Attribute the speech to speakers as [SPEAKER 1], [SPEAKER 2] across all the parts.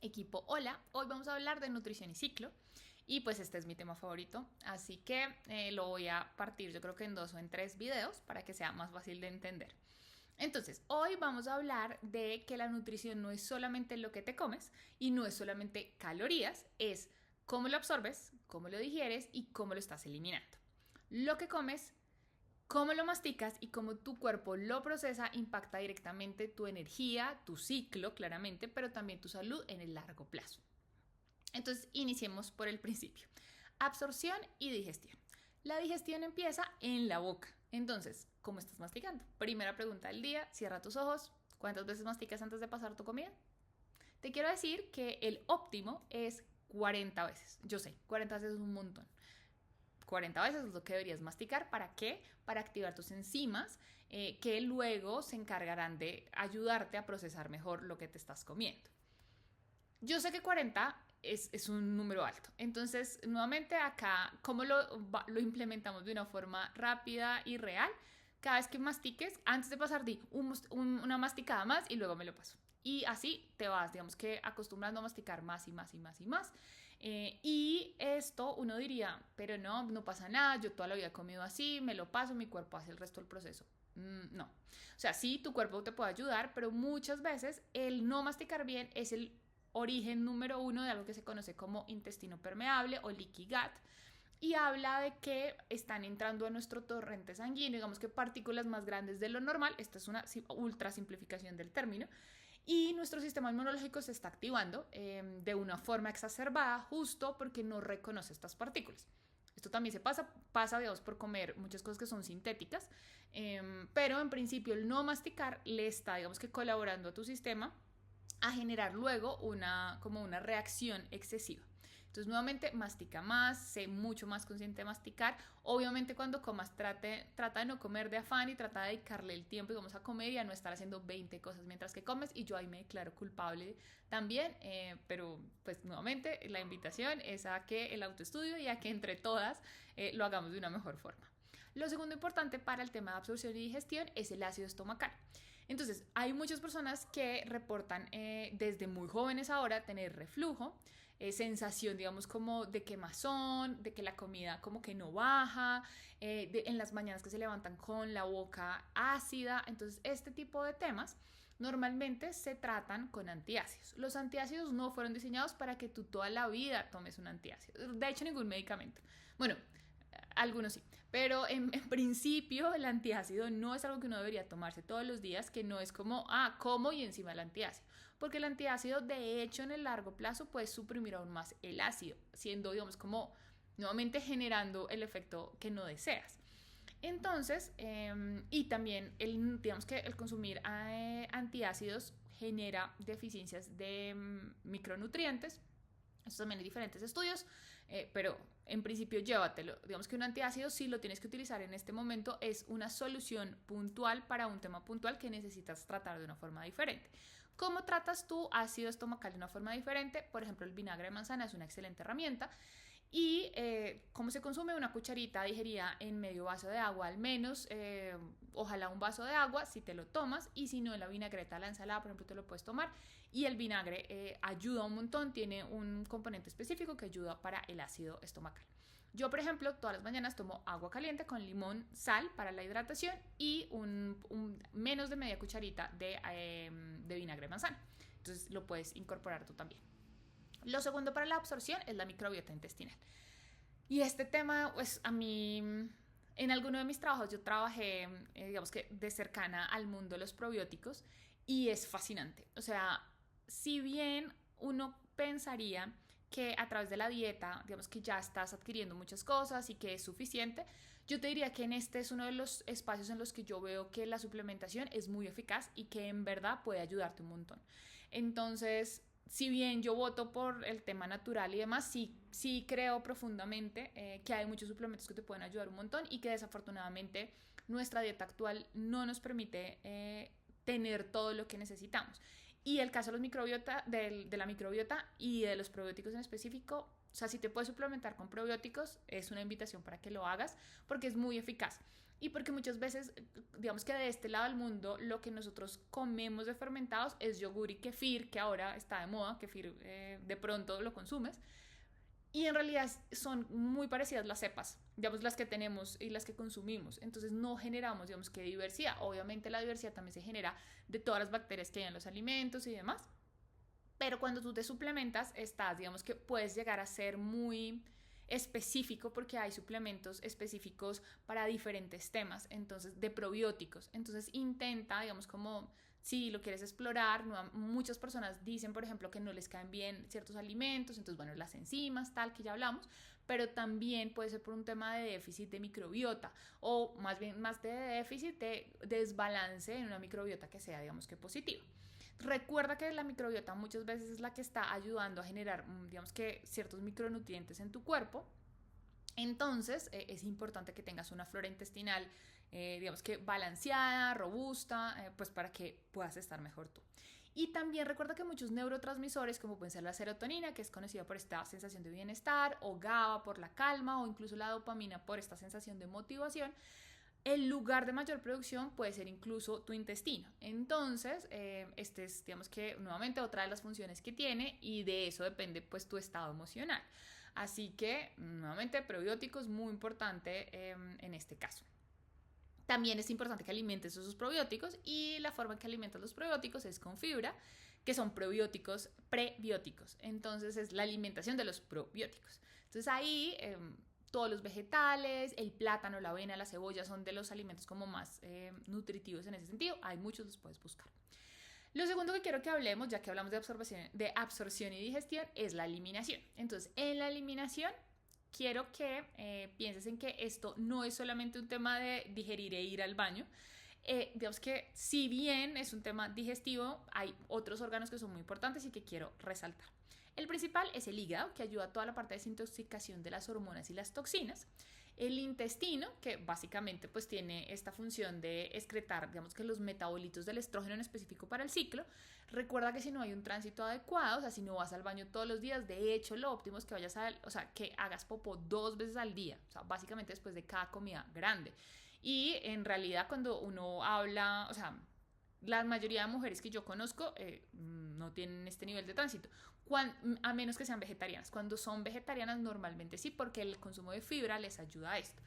[SPEAKER 1] Equipo, hola, hoy vamos a hablar de nutrición y ciclo y pues este es mi tema favorito, así que lo voy a partir yo creo que en 2 o en 3 videos para que sea más fácil de entender. Entonces, hoy vamos a hablar de que la nutrición no es solamente lo que te comes y no es solamente calorías, es cómo lo absorbes, cómo lo digieres y cómo lo estás eliminando. Lo que comes, cómo lo masticas y cómo tu cuerpo lo procesa impacta directamente tu energía, tu ciclo, claramente, pero también tu salud en el largo plazo. Entonces, iniciemos por el principio. Absorción y digestión. La digestión empieza en la boca. Entonces, ¿cómo estás masticando? Primera pregunta del día, cierra tus ojos. ¿Cuántas veces masticas antes de pasar tu comida? Te quiero decir que el óptimo es 40 veces. Yo sé, 40 veces es un montón. 40 veces es lo que deberías masticar. ¿Para qué? Para activar tus enzimas que luego se encargarán de ayudarte a procesar mejor lo que te estás comiendo. Yo sé que 40 es un número alto. Entonces, nuevamente acá, ¿cómo lo implementamos de una forma rápida y real? Cada vez que mastiques, antes de pasar, di una masticada más y luego me lo paso. Y así te vas, digamos que acostumbrando a masticar más y más y más y más. Y esto uno diría, pero no, no pasa nada, yo toda la vida he comido así, me lo paso, mi cuerpo hace el resto del proceso. No. O sea, sí, tu cuerpo te puede ayudar, pero muchas veces el no masticar bien es el origen número uno de algo que se conoce como intestino permeable o leaky gut, y habla de que están entrando a nuestro torrente sanguíneo, digamos que partículas más grandes de lo normal, esta es una ultra simplificación del término, y nuestro sistema inmunológico se está activando de una forma exacerbada justo porque no reconoce estas partículas. Esto también pasa digamos, por comer muchas cosas que son sintéticas, pero en principio el no masticar le está, digamos que colaborando a tu sistema a generar luego como una reacción excesiva. Entonces, nuevamente, mastica más, sé mucho más consciente de masticar. Obviamente, cuando comas, trata de no comer de afán y trata de dedicarle el tiempo, digamos, a comer y a no estar haciendo 20 cosas mientras que comes. Y yo ahí me declaro culpable también, pero pues nuevamente, la invitación es a que el autoestudio y a que entre todas lo hagamos de una mejor forma. Lo segundo importante para el tema de absorción y digestión es el ácido estomacal. Entonces, hay muchas personas que reportan desde muy jóvenes ahora tener reflujo, sensación, digamos, como de quemazón, de que la comida como que no baja, en las mañanas que se levantan con la boca ácida. Entonces, este tipo de temas normalmente se tratan con antiácidos. Los antiácidos no fueron diseñados para que tú toda la vida tomes un antiácido. De hecho, ningún medicamento. Bueno, algunos sí, pero en principio el antiácido no es algo que uno debería tomarse todos los días, que no es como, como y encima el antiácido, porque el antiácido de hecho en el largo plazo puede suprimir aún más el ácido, siendo digamos como nuevamente generando el efecto que no deseas. Entonces, y también digamos que el consumir antiácidos genera deficiencias de micronutrientes. Esto también hay diferentes estudios, pero en principio llévatelo. Digamos que un antiácido, si lo tienes que utilizar en este momento, es una solución puntual para un tema puntual que necesitas tratar de una forma diferente. ¿Cómo tratas tu ácido estomacal de una forma diferente? Por ejemplo, el vinagre de manzana es una excelente herramienta. Y cómo se consume una cucharita digerida en medio vaso de agua al menos, ojalá un vaso de agua si te lo tomas, y si no en la vinagreta, la ensalada por ejemplo te lo puedes tomar, y el vinagre ayuda un montón, tiene un componente específico que ayuda para el ácido estomacal. Yo por ejemplo todas las mañanas tomo agua caliente con limón, sal para la hidratación y menos de media cucharita de vinagre de manzana, entonces lo puedes incorporar tú también. Lo segundo para la absorción es la microbiota intestinal. Y este tema, pues a mí, en alguno de mis trabajos yo trabajé, digamos que de cercana al mundo de los probióticos, y es fascinante. O sea, si bien uno pensaría que a través de la dieta, digamos que ya estás adquiriendo muchas cosas y que es suficiente, yo te diría que en este es uno de los espacios en los que yo veo que la suplementación es muy eficaz y que en verdad puede ayudarte un montón. Entonces, si bien yo voto por el tema natural y demás, sí creo profundamente que hay muchos suplementos que te pueden ayudar un montón y que desafortunadamente nuestra dieta actual no nos permite tener todo lo que necesitamos. Y el caso de, los microbiota, de la microbiota y de los probióticos en específico, o sea, si te puedes suplementar con probióticos, es una invitación para que lo hagas porque es muy eficaz. Y porque muchas veces, digamos que de este lado del mundo, lo que nosotros comemos de fermentados es yogur y kefir, que ahora está de moda, kefir de pronto lo consumes, y en realidad son muy parecidas las cepas, digamos, las que tenemos y las que consumimos. Entonces no generamos, digamos, que diversidad. Obviamente la diversidad también se genera de todas las bacterias que hay en los alimentos y demás. Pero cuando tú te suplementas, estás, digamos, que puedes llegar a ser muy específico porque hay suplementos específicos para diferentes temas, entonces, de probióticos. Entonces intenta, digamos, como si lo quieres explorar, muchas personas dicen, por ejemplo, que no les caen bien ciertos alimentos, entonces, bueno, las enzimas, tal, que ya hablamos, pero también puede ser por un tema de déficit de microbiota o más bien más de déficit de desbalance en una microbiota que sea, digamos, que positiva. Recuerda que la microbiota muchas veces es la que está ayudando a generar, digamos, que ciertos micronutrientes en tu cuerpo. Entonces, es importante que tengas una flora intestinal, digamos, que balanceada, robusta, pues para que puedas estar mejor tú. Y también recuerda que muchos neurotransmisores, como pueden ser la serotonina, que es conocida por esta sensación de bienestar, o GABA por la calma, o incluso la dopamina por esta sensación de motivación, el lugar de mayor producción puede ser incluso tu intestino. Entonces, este es, digamos, que nuevamente otra de las funciones que tiene, y de eso depende pues tu estado emocional. Así que, nuevamente, probióticos muy importante en este caso. También es importante que alimentes esos probióticos, y la forma en que alimentas los probióticos es con fibra, que son probióticos prebióticos. Entonces es la alimentación de los probióticos. Entonces ahí todos los vegetales, el plátano, la avena, la cebolla son de los alimentos como más nutritivos en ese sentido. Hay muchos, los puedes buscar. Lo segundo que quiero que hablemos, ya que hablamos de absorción y digestión, es la eliminación. Entonces, en la eliminación, quiero que pienses en que esto no es solamente un tema de digerir e ir al baño. Digamos que si bien es un tema digestivo, hay otros órganos que son muy importantes y que quiero resaltar. El principal es el hígado, que ayuda a toda la parte de desintoxicación de las hormonas y las toxinas. El intestino, que básicamente pues tiene esta función de excretar, digamos, que los metabolitos del estrógeno en específico para el ciclo. Recuerda que si no hay un tránsito adecuado, o sea, si no vas al baño todos los días, de hecho lo óptimo es que o sea, que hagas popó 2 veces al día, o sea, básicamente después de cada comida grande. Y en realidad cuando uno habla, o sea, la mayoría de mujeres que yo conozco no tienen este nivel de tránsito, a menos que sean vegetarianas. Cuando son vegetarianas normalmente sí, porque el consumo de fibra les ayuda a esto.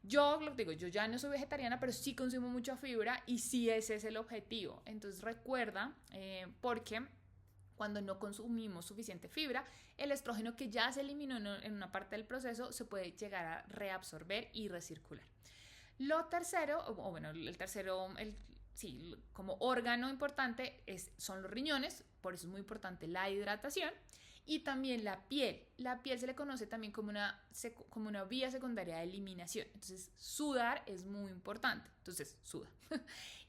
[SPEAKER 1] Yo lo digo, yo ya no soy vegetariana, pero sí consumo mucha fibra y sí ese es el objetivo. Entonces recuerda, porque cuando no consumimos suficiente fibra, el estrógeno que ya se eliminó en una parte del proceso se puede llegar a reabsorber y recircular. Lo tercero, o bueno, el tercero, sí, como órgano importante son los riñones, por eso es muy importante la hidratación. Y también la piel. La piel se le conoce también como una vía secundaria de eliminación. Entonces, sudar es muy importante. Entonces, suda.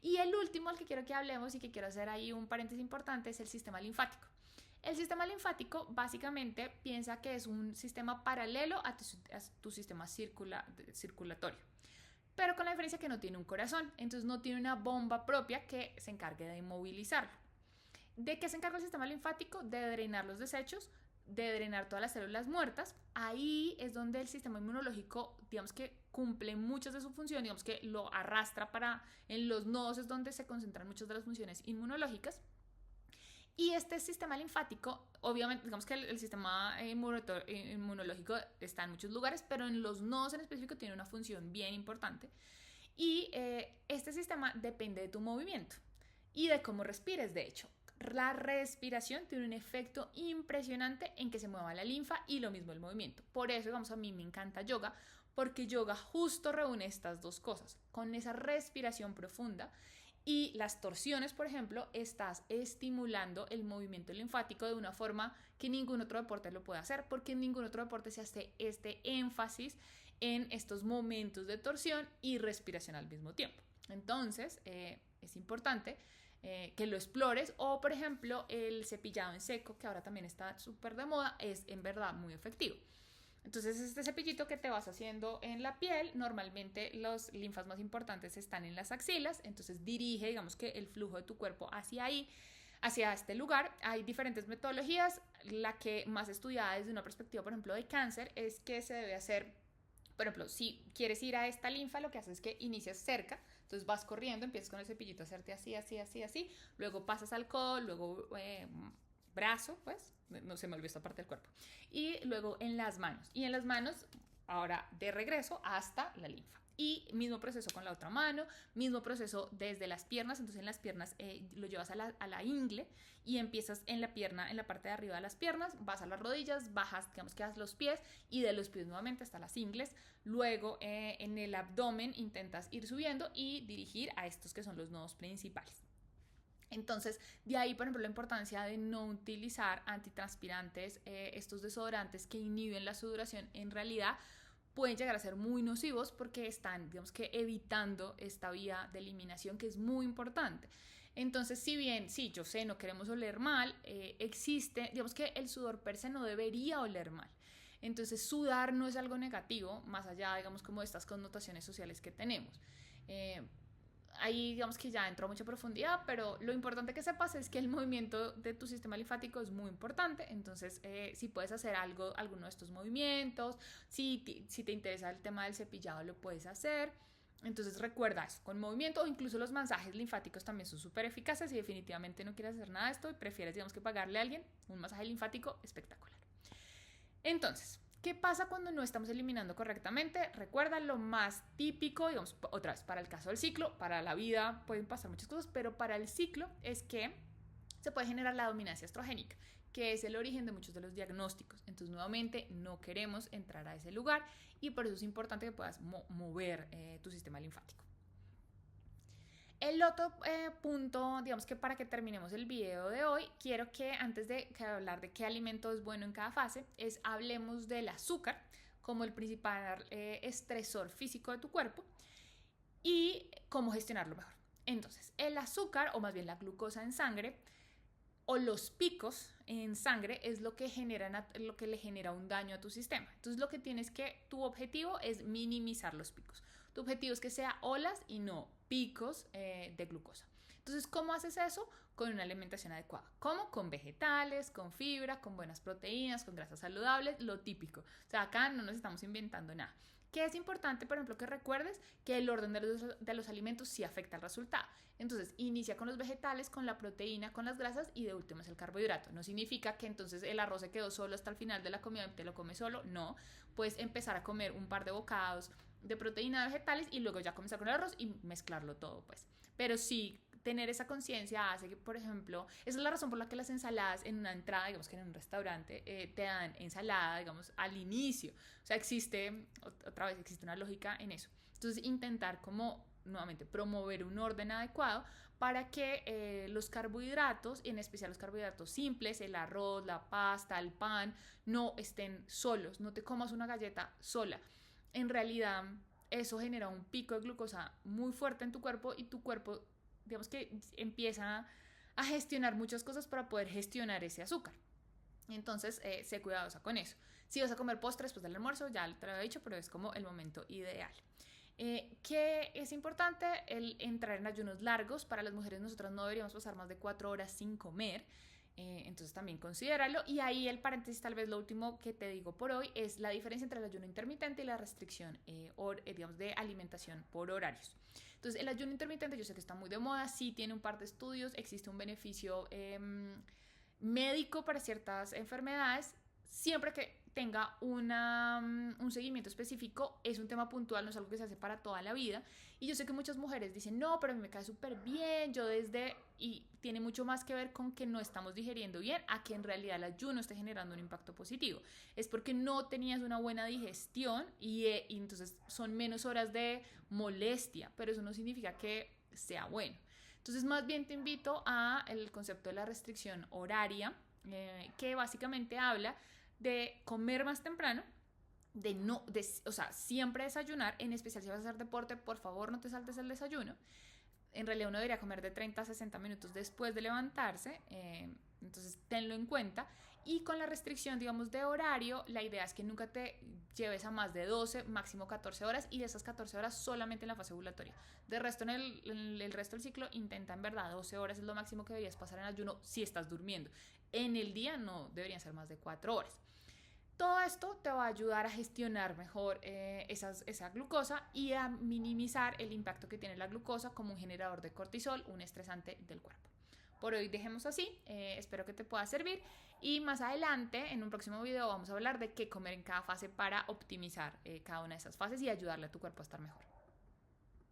[SPEAKER 1] Y el último al que quiero que hablemos y que quiero hacer ahí un paréntesis importante es el sistema linfático. El sistema linfático básicamente piensa que es un sistema paralelo a tu sistema circulatorio, pero con la diferencia que no tiene un corazón, entonces no tiene una bomba propia que se encargue de inmovilizarlo. ¿De qué se encarga el sistema linfático? De drenar los desechos, de drenar todas las células muertas. Ahí es donde el sistema inmunológico, digamos, que cumple muchas de su función, digamos, que lo arrastra en los nodos es donde se concentran muchas de las funciones inmunológicas. Y este sistema linfático, obviamente, digamos que el sistema inmunológico está en muchos lugares, pero en los nodos en específico tiene una función bien importante. Y este sistema depende de tu movimiento y de cómo respires, de hecho. La respiración tiene un efecto impresionante en que se mueva la linfa, y lo mismo el movimiento. Por eso, digamos, a mí me encanta yoga, porque yoga justo reúne estas dos cosas. Con esa respiración profunda y las torsiones, por ejemplo, estás estimulando el movimiento linfático de una forma que ningún otro deporte lo puede hacer, porque en ningún otro deporte se hace este énfasis en estos momentos de torsión y respiración al mismo tiempo. Entonces, es importante que lo explores. O, por ejemplo, el cepillado en seco, que ahora también está súper de moda, es en verdad muy efectivo. Entonces, este cepillito que te vas haciendo en la piel, normalmente los linfas más importantes están en las axilas, entonces dirige, digamos, que el flujo de tu cuerpo hacia ahí. hacia este lugar. Hay diferentes metodologías. La que más estudiada desde una perspectiva, por ejemplo, de cáncer, es que se debe hacer, por ejemplo, si quieres ir a esta linfa, lo que haces es que inicias cerca, entonces vas corriendo, empiezas con el cepillito a hacerte así, así, así, así, luego pasas al codo, luego brazo, pues, no se me olvidó esta parte del cuerpo, y luego en las manos, y en las manos, ahora de regreso hasta la linfa. Y mismo proceso con la otra mano, mismo proceso desde las piernas, entonces en las piernas lo llevas a la ingle y empiezas en la pierna, en la parte de arriba de las piernas, vas a las rodillas, bajas, digamos que das los pies y de los pies nuevamente hasta las ingles, luego en el abdomen intentas ir subiendo y dirigir a estos que son los nodos principales. Entonces, de ahí, por ejemplo, la importancia de no utilizar antitranspirantes, estos desodorantes que inhiben la sudoración, en realidad pueden llegar a ser muy nocivos porque están, digamos que, evitando esta vía de eliminación que es muy importante. Entonces, si bien, sí, yo sé, no queremos oler mal, existe, digamos que el sudor per se no debería oler mal. Entonces, sudar no es algo negativo, más allá, digamos, como de estas connotaciones sociales que tenemos. Eh, Ahí digamos que ya entró a mucha profundidad, pero lo importante que sepas es que el movimiento de tu sistema linfático es muy importante, entonces si puedes hacer alguno de estos movimientos, si te interesa el tema del cepillado lo puedes hacer, entonces recuerda eso, con movimiento o incluso los masajes linfáticos también son súper eficaces. Si definitivamente no quieres hacer nada de esto y prefieres digamos que pagarle a alguien un masaje linfático, espectacular. Entonces, ¿qué pasa cuando no estamos eliminando correctamente? Recuerda lo más típico, digamos, otra vez, para el caso del ciclo, para la vida pueden pasar muchas cosas, pero para el ciclo es que se puede generar la dominancia estrogénica, que es el origen de muchos de los diagnósticos. Entonces, nuevamente, no queremos entrar a ese lugar y por eso es importante que puedas mover tu sistema linfático. El otro punto, digamos que para que terminemos el video de hoy, quiero que antes de hablar de qué alimento es bueno en cada fase, hablemos del azúcar como el principal estresor físico de tu cuerpo y cómo gestionarlo mejor. Entonces, el azúcar, o más bien la glucosa en sangre, o los picos en sangre es lo que le genera un daño a tu sistema. Entonces, lo que tienes que, tu objetivo es minimizar los picos. Tu objetivo es que sea olas y no picos de glucosa. Entonces, ¿cómo haces eso? Con una alimentación adecuada. ¿Cómo? Con vegetales, con fibra, con buenas proteínas, con grasas saludables, lo típico. O sea, acá no nos estamos inventando nada. ¿Qué es importante, por ejemplo, que recuerdes? Que el orden de los alimentos sí afecta al resultado. Entonces, inicia con los vegetales, con la proteína, con las grasas y de último es el carbohidrato. No significa que entonces el arroz se quedó solo hasta el final de la comida y te lo comes solo. No, puedes empezar a comer un par de bocados de proteína de vegetales y luego ya comenzar con el arroz y mezclarlo todo, pues. Pero sí, tener esa conciencia hace que, por ejemplo, esa es la razón por la que las ensaladas en una entrada, digamos que en un restaurante, te dan ensalada, digamos, al inicio. O sea, existe una lógica en eso. Entonces, intentar como, nuevamente, promover un orden adecuado para que los carbohidratos, en especial los carbohidratos simples, el arroz, la pasta, el pan, no estén solos. No te comas una galleta sola. En realidad, eso genera un pico de glucosa muy fuerte en tu cuerpo y tu cuerpo, digamos que empieza a gestionar muchas cosas para poder gestionar ese azúcar. Entonces, sé cuidadosa con eso. Si vas a comer postre después del almuerzo, ya te lo había dicho, pero es como el momento ideal. ¿Qué es importante? El entrar en ayunos largos. Para las mujeres, nosotras no deberíamos pasar más de 4 horas sin comer. Entonces también considéralo. Y ahí el paréntesis, tal vez lo último que te digo por hoy, es la diferencia entre el ayuno intermitente y la restricción digamos, de alimentación por horarios. Entonces el ayuno intermitente yo sé que está muy de moda, sí tiene un par de estudios, existe un beneficio médico para ciertas enfermedades, siempre que tenga un seguimiento específico, es un tema puntual, no es algo que se hace para toda la vida. Y yo sé que muchas mujeres dicen, no, pero a mí me cae súper bien, y tiene mucho más que ver con que no estamos digeriendo bien, a que en realidad el ayuno esté generando un impacto positivo. Es porque no tenías una buena digestión y entonces son menos horas de molestia, pero eso no significa que sea bueno. Entonces, más bien te invito a el concepto de la restricción horaria, que básicamente habla de comer más temprano, o sea, siempre desayunar, en especial si vas a hacer deporte, por favor no te saltes el desayuno. En realidad uno debería comer de 30 a 60 minutos después de levantarse, Entonces, tenlo en cuenta. Y con la restricción, digamos, de horario, la idea es que nunca te lleves a más de 12, máximo 14 horas, y de esas 14 horas solamente en la fase ovulatoria. De resto, en el resto del ciclo, intenta en verdad 12 horas es lo máximo que deberías pasar en ayuno si estás durmiendo. En el día no deberían ser más de 4 horas. Todo esto te va a ayudar a gestionar mejor esa glucosa y a minimizar el impacto que tiene la glucosa como un generador de cortisol, un estresante del cuerpo. Por hoy dejemos así, espero que te pueda servir y más adelante en un próximo video vamos a hablar de qué comer en cada fase para optimizar cada una de esas fases y ayudarle a tu cuerpo a estar mejor.